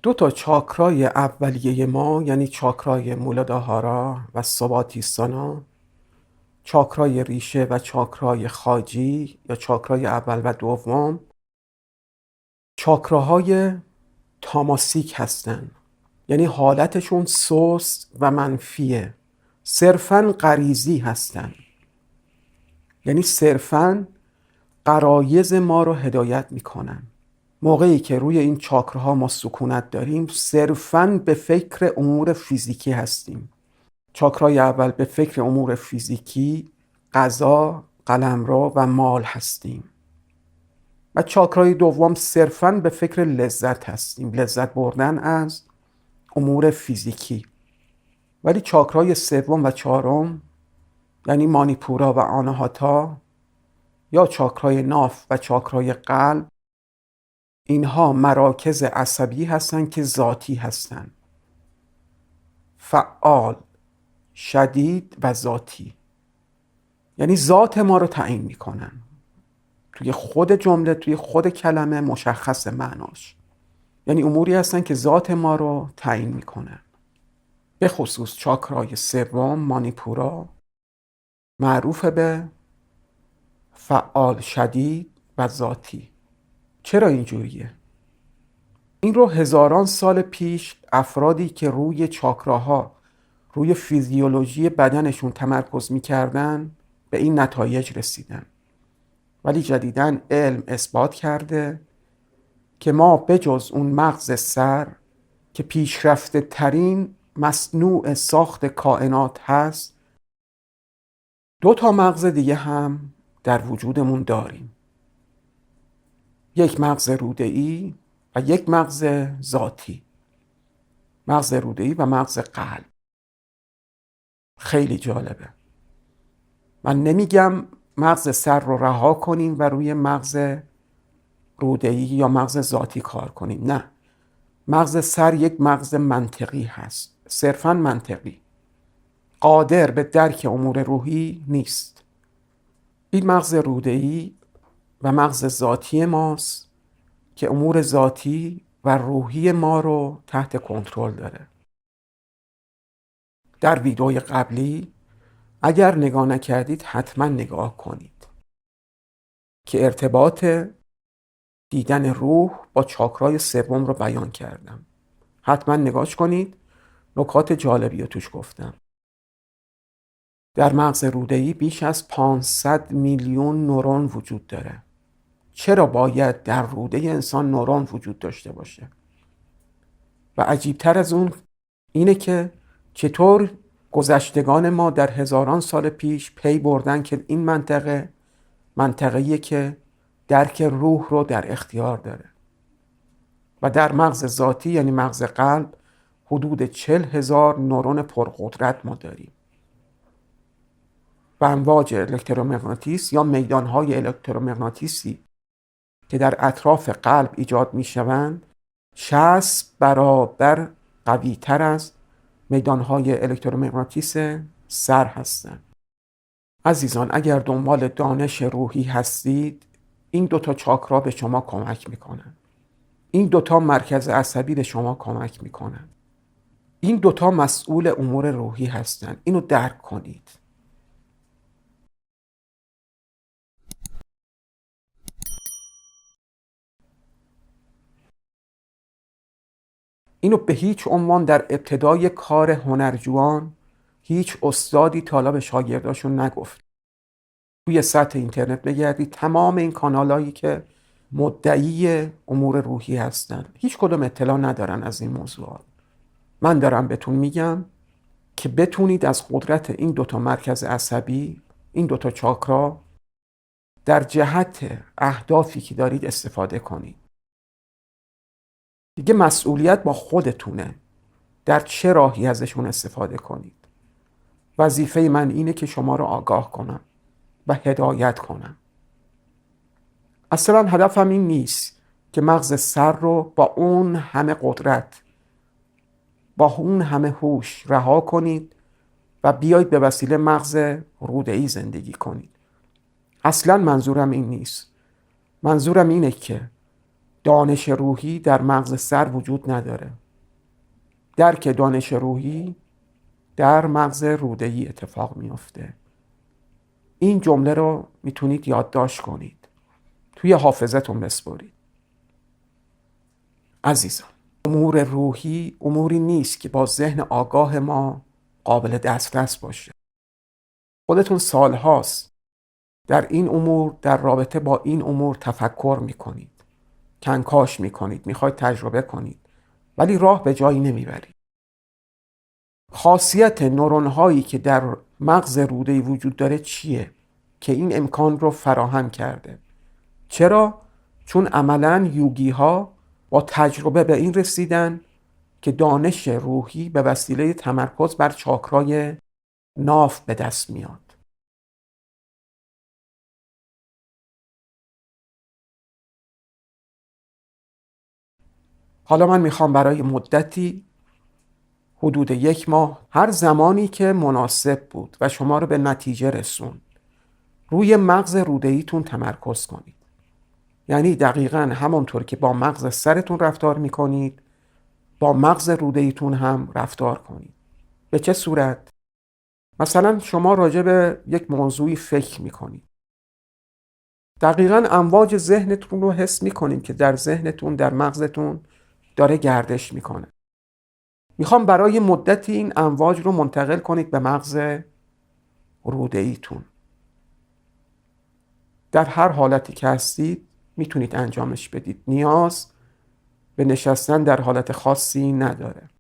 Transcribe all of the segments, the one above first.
دو تا چاکرای اولیه ما، یعنی چاکرای مولادهارا و سواتیستانا، چاکرای ریشه و چاکرای خاجی یا چاکرای اول و دوم، چاکراهای تاماسیک هستن. یعنی حالتشون سست و منفیه، صرفاً غریزی هستن. یعنی صرفاً غرایز ما رو هدایت میکنن. موقعی که روی این چاکراها ما سکونت داریم، صرفاً به فکر امور فیزیکی هستیم. چاکرای اول به فکر امور فیزیکی، غذا، قلمرو و مال هستیم. و چاکرای دوم صرفاً به فکر لذت هستیم، لذت بردن از امور فیزیکی. ولی چاکرای سوم و چهارم، یعنی مانیپورا و آناهاتا یا چاکرای ناف و چاکرای قلب، اینها مراکز عصبی هستند که ذاتی هستند، فعال، شدید و ذاتی. یعنی ذات ما رو تعیین میکنن، توی خود جمله، توی خود کلمه مشخص معناش. یعنی اموری هستن که ذات ما رو تعیین میکنن. به خصوص چاکرای سوم مانیپورا معروف به فعال، شدید و ذاتی. چرا اینجوریه؟ این رو هزاران سال پیش افرادی که روی چاکراها، روی فیزیولوژی بدنشون تمرکز میکردن به این نتایج رسیدن. ولی جدیداً علم اثبات کرده که ما بجز اون مغز سر که پیشرفته ترین مصنوع ساخت کائنات هست، 2 تا مغز دیگه هم در وجودمون داریم. یک مغز روده‌ای و یک مغز ذاتی. مغز روده‌ای و مغز قلب. خیلی جالبه. من نمیگم مغز سر رو رها کنیم و روی مغز روده‌ای یا مغز ذاتی کار کنیم. نه. مغز سر یک مغز منطقی هست. صرفاً منطقی. قادر به درک امور روحی نیست. این مغز روده‌ای و مغز ذاتی ماست که امور ذاتی و روحی ما رو تحت کنترل داره. در ویدئوی قبلی اگر نگاه نکردید حتما نگاه کنید که ارتباط دیدن روح با چاکرای سوم رو بیان کردم. حتما نگاهش کنید، نکات جالبی رو توش گفتم. در مغز روده‌ای بیش از 500 میلیون نورون وجود داره. چرا باید در روده انسان نورون وجود داشته باشه؟ و عجیبتر از اون اینه که چطور گذشتگان ما در هزاران سال پیش پی بردن که این منطقه‌ایه که درک روح رو در اختیار داره. و در مغز ذاتی یعنی مغز قلب حدود 40,000 نورون پرقدرت ما داریم. و امواج الکترومغناطیس یا میدانهای الکترومغناطیسی که در اطراف قلب ایجاد می شوند 60 برابر قوی تر از میدانهای الکترومغناطیس سر هستند. عزیزان، اگر دنبال دانش روحی هستید، این 2 تا چاکرا به شما کمک میکنن. این 2 تا مرکز عصبی به شما کمک میکنن. این 2 تا مسئول امور روحی هستند. اینو درک کنید. اینو به هیچ عنوان در ابتدای کار هنرجویان هیچ استادی تا حالا به شاگرداشون نگفت. توی سطح اینترنت بگردید، تمام این کانالایی که مدعی امور روحی هستن هیچ کدوم اطلاع ندارن از این موضوعات. من دارم بهتون میگم که بتونید از قدرت این 2 تا مرکز عصبی، این 2 تا چاکرا، در جهت اهدافی که دارید استفاده کنید. دیگه مسئولیت با خودتونه در چه راهی ازشون استفاده کنید. وظیفه من اینه که شما رو آگاه کنم و هدایت کنم. اصلا هدفم این نیست که مغز سر رو با اون همه قدرت، با اون همه هوش رها کنید و بیایید به وسیله مغز روده‌ای زندگی کنید. اصلا منظورم این نیست. منظورم اینه که دانش روحی در مغز سر وجود نداره. درک دانش روحی در مغز روده‌ای اتفاق میفته. این جمله رو میتونید یادداشت کنید، توی حافظتون بسپارید. عزیزان، امور روحی اموری نیست که با ذهن آگاه ما قابل دسترس باشه. خودتون سالهاست در این امور، در رابطه با این امور تفکر میکنید، کنکاش میکنید، میخواید تجربه کنید، ولی راه به جایی نمیبرید. خاصیت نورون هایی که در مغز روده‌ای وجود داره چیه که این امکان رو فراهم کرده؟ چرا؟ چون عملاً یوگی ها با تجربه به این رسیدن که دانش روحی به وسیله تمرکز بر چاکرای ناف به دست میاد. حالا من میخوام برای مدتی حدود 1 ماه، هر زمانی که مناسب بود و شما رو به نتیجه رسون، روی مغز روده‌ایتون تمرکز کنید. یعنی دقیقاً همونطور که با مغز سرتون رفتار میکنید، با مغز روده‌ایتون هم رفتار کنید. به چه صورت؟ مثلا شما راجع به یک موضوعی فکر میکنید. دقیقاً امواج ذهنتون رو حس میکنید که در ذهنتون، در مغزتون داره گردش میکنه. میخوام برای مدتی این امواج رو منتقل کنید به مغز روده‌ایتون. در هر حالتی که هستید میتونید انجامش بدید. نیاز به نشستن در حالت خاصی نداره.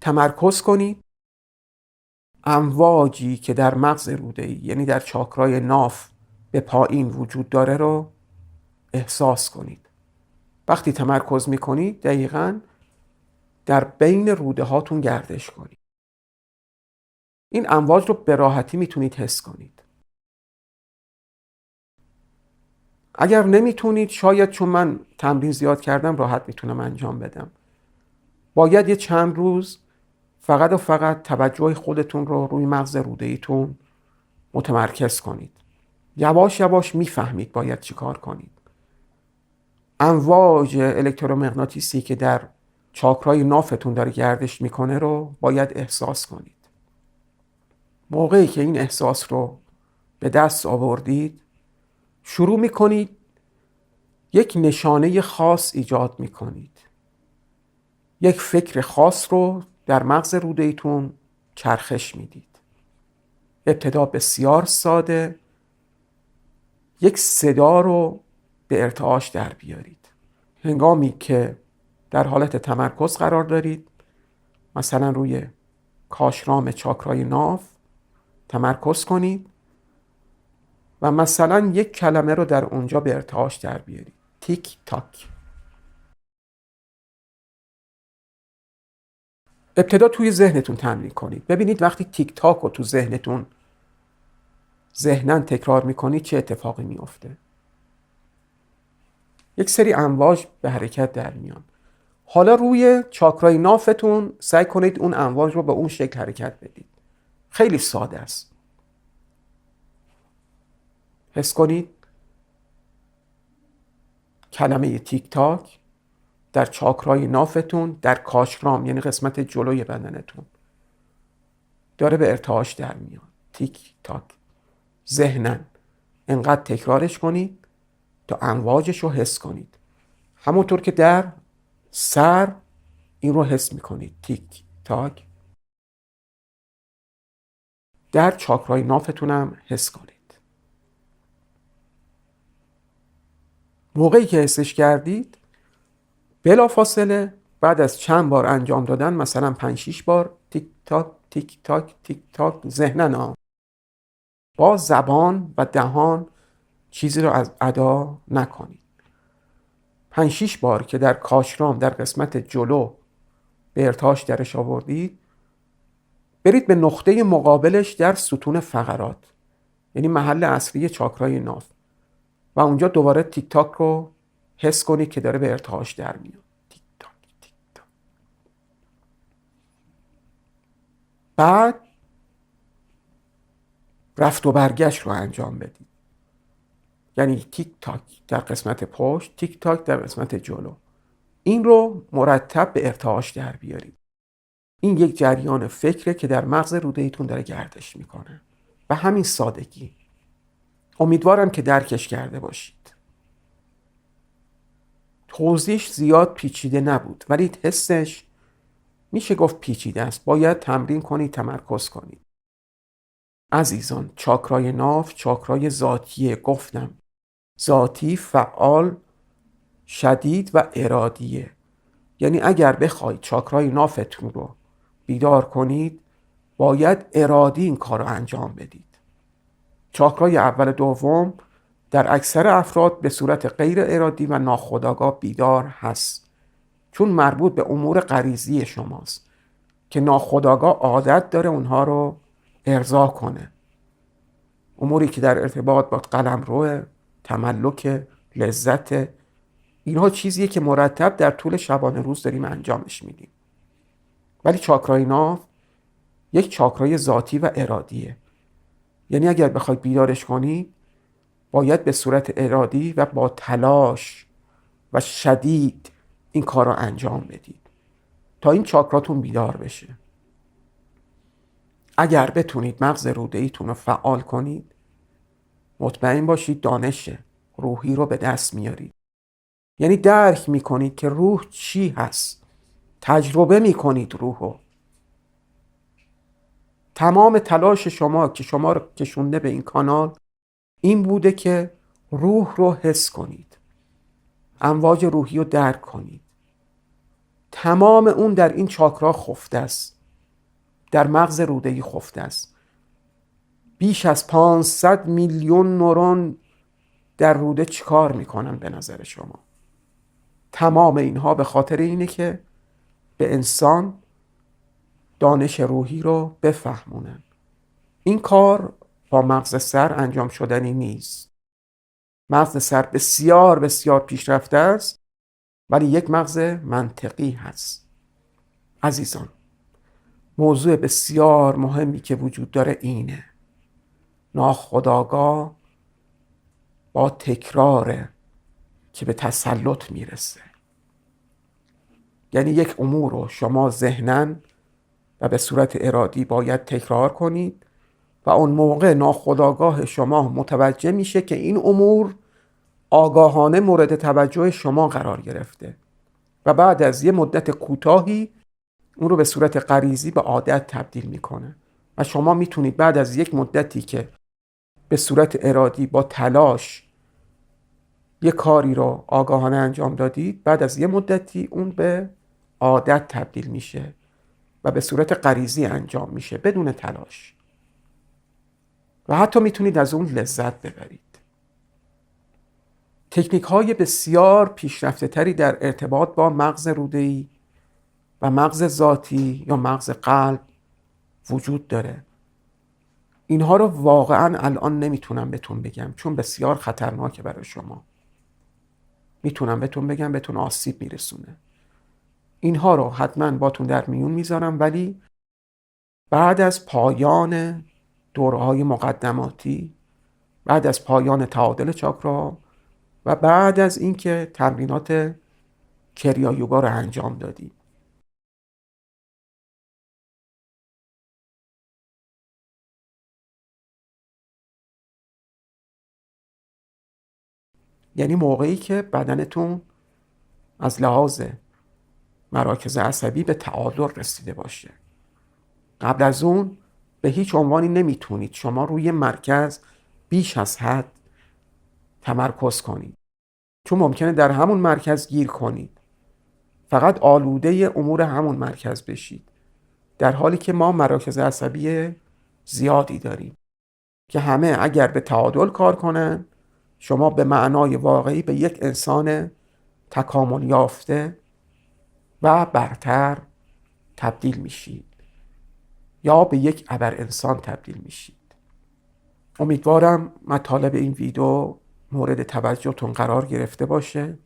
تمرکز کنید، امواجی که در مغز روده‌ای، یعنی در چاکرای ناف به پایین وجود داره رو احساس کنید. وقتی تمرکز میکنید دقیقاً در بین روده هاتون گردش کنید. این امواج رو به راحتی میتونید حس کنید. اگر نمیتونید، شاید چون من تمرین زیاد کردم راحت میتونم انجام بدم. باید یه چند روز فقط و فقط توجه خودتون رو روی مغز روده‌ایتون متمرکز کنید. یواش یواش میفهمید باید چی کار کنید. امواج الکترومغناطیسی که در چاکرای نافتون داره گردش میکنه رو باید احساس کنید. موقعی که این احساس رو به دست آوردید، شروع میکنید یک نشانه خاص ایجاد میکنید. یک فکر خاص رو در مغز روده‌ایتون چرخش میدید. ابتدا بسیار ساده یک صدا رو به ارتعاش در بیارید. هنگامی که در حالت تمرکز قرار دارید، مثلا روی کاشرام چاکرای ناف تمرکز کنید و مثلا یک کلمه رو در اونجا به ارتعاش در بیارید. تیک تاک. ابتدا توی ذهنتون تمرین کنید. ببینید وقتی تیک تاک رو تو ذهنتون ذهناً تکرار میکنید چه اتفاقی میفته. یک سری امواج به حرکت در میان. حالا روی چاکرای نافتون سعی کنید اون امواج رو به اون شکل حرکت بدید. خیلی ساده است. حس کنید کلمه تیک تاک در چاکرای نافتون، در کاشرام یعنی قسمت جلوی بدنتون داره به ارتعاش در میاد. تیک تاک. ذهناً انقدر تکرارش کنید تا امواجش رو حس کنید. همونطور که در سر این رو حس میکنید. تیک تاک. در چاکرای نافتون هم حس کنید. موقعی که حسش کردید، بلافاصله بعد از چند بار انجام دادن، مثلا 5-6 بار تیک تاک تیک تاک تیک تاک، ذهناً با زبان و دهان چیزی رو از ادا نکنید. 5-6 بار که در کاشرام، در قسمت جلو به ارتعاش درش آوردید، برید به نقطه مقابلش در ستون فقرات، یعنی محل اصلی چاکرای ناف، و اونجا دوباره تیک تاک رو حس کنید که داره به ارتعاش در میاد. تیک تاک تیک تاک. بعد رفت و برگشت رو انجام بدید. یعنی تیک تاک در قسمت پشت، تیک تاک در قسمت جلو. این رو مرتب به ارتعاش در بیارید. این یک جریان فکره که در مغز روده ایتون داره گردش میکنه. و همین سادگی. امیدوارم که درکش کرده باشید. توضیحش زیاد پیچیده نبود، ولی حسش میشه گفت پیچیده است. باید تمرین کنید، تمرکز کنید. عزیزان، چاکرای ناف چاکرای ذاتیه. گفتم ذاتی، فعال، شدید و ارادیه. یعنی اگر بخواید چاکرای نافتون رو بیدار کنید، باید ارادی این کار رو انجام بدید. چاکرای اول دوم در اکثر افراد به صورت غیر ارادی و ناخودآگاه بیدار هست، چون مربوط به امور غریزی شماست که ناخودآگاه عادت داره اونها رو ارضا کنه. اموری که در ارتباط با قلمرو، تملک، لذت، اینها چیزیه که مرتب در طول شبانه روز داریم انجامش میدیم. ولی چاکرای ناف یک چاکرای ذاتی و ارادیه. یعنی اگر بخواید بیدارش کنید، باید به صورت ارادی و با تلاش و شدید این کار رو انجام بدید تا این چاکراتون بیدار بشه. اگر بتونید مغز روده ایتون رو فعال کنید، مطمئن باشید دانش روحی رو به دست میارید. یعنی درک میکنید که روح چی هست. تجربه میکنید روح رو. تمام تلاش شما که شما رو کشونده به این کانال این بوده که روح رو حس کنید، امواج روحی رو درک کنید. تمام اون در این چاکرا خفته است، در مغز روده‌ای خفته است. بیش از 500 میلیون نورون در روده چیکار میکنن به نظر شما؟ تمام اینها به خاطر اینه که به انسان دانش روحی رو بفهمونن. این کار با مغز سر انجام شدنی نیست. مغز سر بسیار بسیار پیشرفته است، ولی یک مغز منطقی هست. عزیزان، موضوع بسیار مهمی که وجود داره اینه: ناخودآگاه با تکراره که به تسلط میرسه. یعنی یک امور رو شما ذهناً و به صورت ارادی باید تکرار کنید و اون موقع ناخودآگاه شما متوجه میشه که این امور آگاهانه مورد توجه شما قرار گرفته و بعد از یه مدت کوتاهی اون رو به صورت غریزی به عادت تبدیل میکنه و شما میتونید بعد از یک مدتی که به صورت ارادی با تلاش یه کاری رو آگاهانه انجام دادید، بعد از یه مدتی اون به عادت تبدیل میشه و به صورت غریزی انجام میشه بدون تلاش و حتی میتونید از اون لذت ببرید. تکنیک های بسیار پیشرفته تری در ارتباط با مغز روده‌ای و مغز ذاتی یا مغز قلب وجود داره. اینها رو واقعا الان نمیتونم بهتون بگم چون بسیار خطرناکه برای شما. میتونم بهتون بگم بهتون آسیب میرسونه. اینها رو حتما باتون در میون میذارم، ولی بعد از پایان دوره‌های مقدماتی، بعد از پایان تعادل چاکرا و بعد از اینکه تمرینات کریا یوگا رو انجام دادیم. یعنی موقعی که بدنتون از لحاظ مراکز عصبی به تعادل رسیده باشه. قبل از اون به هیچ عنوانی نمیتونید شما روی مرکز بیش از حد تمرکز کنید، چون ممکنه در همون مرکز گیر کنید، فقط آلوده امور همون مرکز بشید، در حالی که ما مراکز عصبی زیادی داریم که همه اگر به تعادل کار کنن شما به معنای واقعی به یک انسان تکامل یافته و برتر تبدیل میشید یا به یک ابر انسان تبدیل میشید. امیدوارم مطالب این ویدیو مورد توجهتون قرار گرفته باشه.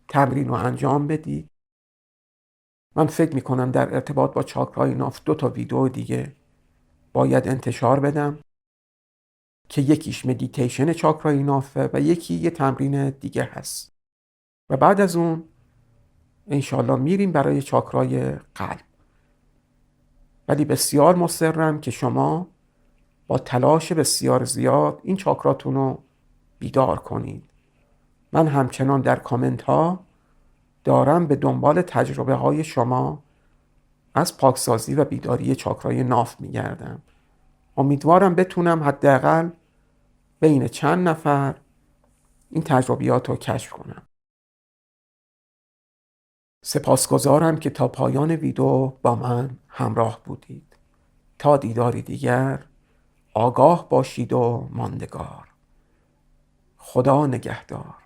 تمرین رو انجام بدید. من فکر میکنم در ارتباط با چاکرای ناف 2 ویدیو دیگه باید انتشار بدم که یکیش مدیتیشن چاکرای نافه و یکی یه تمرین دیگه هست و بعد از اون انشالله میریم برای چاکرای قلب. ولی بسیار مصرم که شما با تلاش بسیار زیاد این چاکراتون رو بیدار کنید. من همچنان در کامنت ها دارم به دنبال تجربه های شما از پاکسازی و بیداری چاکرای ناف میگردم. امیدوارم بتونم حداقل بین چند نفر این تجربیات رو کشف کنم. سپاسگزارم که تا پایان ویدیو با من همراه بودید. تا دیداری دیگر آگاه باشید و ماندگار. خدا نگهدار.